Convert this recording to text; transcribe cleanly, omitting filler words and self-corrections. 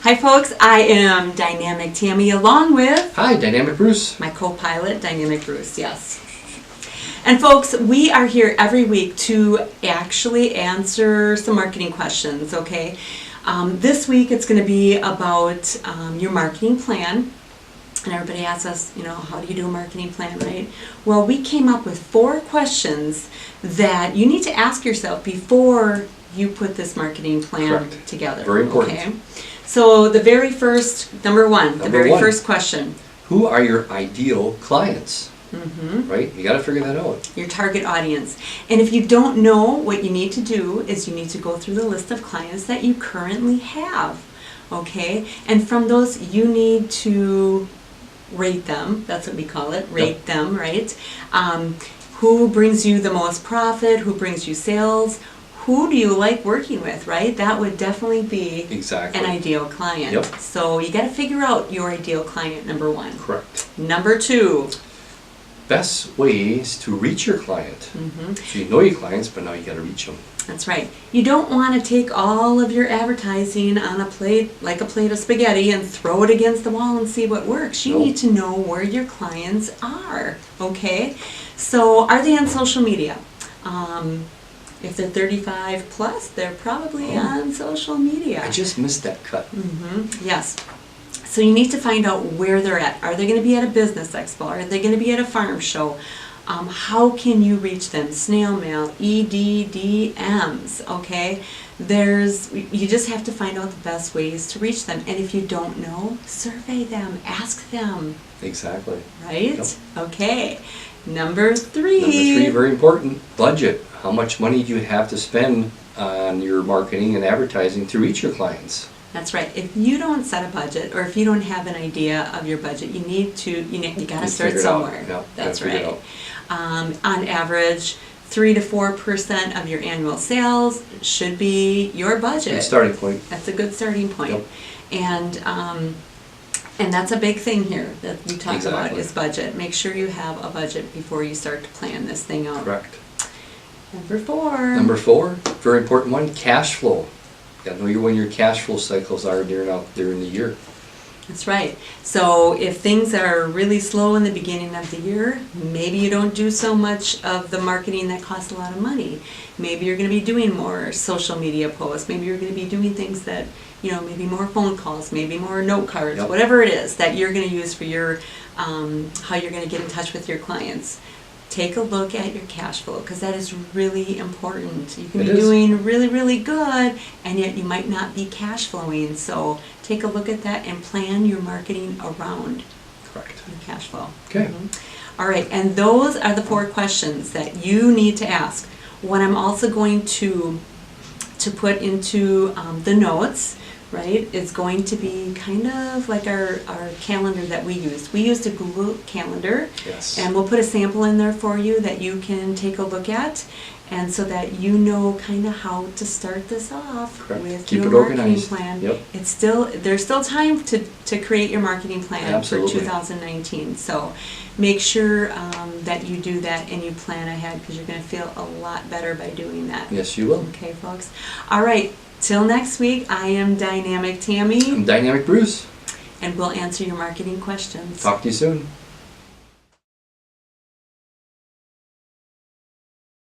Hi folks, I am Dynamic Tammy along with... Hi, Dynamic Bruce. My co-pilot, Dynamic Bruce, yes. And folks, we are here every week to actually answer some marketing questions, okay? This week it's going to be about your marketing plan. And everybody asks us, how do you do a marketing plan, right? Well, we came up with 4 questions that you need to ask yourself before you put this marketing plan together. Very important. Okay? So the very first, number one, first question. Who are your ideal clients? Mm-hmm. Right? You got to figure that out. Your target audience. And if you don't know, what you need to do is you need to go through the list of clients that you currently have. Okay? And from those, you need to rate them. That's what we call it. Rate them, right? Who brings you the most profit? Who brings you sales? Who do you like working with, right? That would definitely be an ideal client. Yep. So you got to figure out your ideal client, number 1. Correct. Number 2. Best ways to reach your client. Mm-hmm. So you know your clients, but now you got to reach them. That's right. You don't want to take all of your advertising on a plate, like a plate of spaghetti, and throw it against the wall and see what works. You need to know where your clients are, okay? So are they on social media? If they're 35 plus, they're probably on social media. I just missed that cut. Mm-hmm. Yes. So you need to find out where they're at. Are they going to be at a business expo? Are they going to be at a farm show? How can you reach them? Snail mail, EDDMs, okay? You just have to find out the best ways to reach them. And if you don't know, survey them, ask them. Exactly. Right? Yep. Okay. Number 3. Number 3, very important, budget. How much money do you have to spend on your marketing and advertising to reach your clients? That's right. If you don't set a budget, or if you don't have an idea of your budget, you got to start somewhere. Yep. That's right. On average, 3 to 4% of your annual sales should be your budget. Good starting point. That's a good starting point. Yep. And that's a big thing here that we talk about is budget. Make sure you have a budget before you start to plan this thing out. Correct. Number 4. Number 4, very important one, cash flow. You got to know when your cash flow cycles are during the year. That's right. So if things are really slow in the beginning of the year, maybe you don't do so much of the marketing that costs a lot of money. Maybe you're going to be doing more social media posts. Maybe you're going to be doing things that, maybe more phone calls, maybe more note cards, whatever it is that you're going to use for your, how you're going to get in touch with your clients. Take a look at your cash flow because that is really important. You can be doing really, really good and yet you might not be cash flowing. So take a look at that and plan your marketing around your cash flow. Okay. Mm-hmm. All right, and those are the 4 questions that you need to ask. What I'm also going to put into the notes, right, is going to be kind of like our calendar that we used. We used a Google Calendar, and we'll put a sample in there for you that you can take a look at, and so that you know kind of how to start this off with your marketing plan. Yep. There's still time to create your marketing plan for 2019. So make sure that you do that and you plan ahead because you're going to feel a lot better by doing that. Yes, you will. Okay, folks. All right. Till next week, I am Dynamic Tammy. I'm Dynamic Bruce. And we'll answer your marketing questions. Talk to you soon.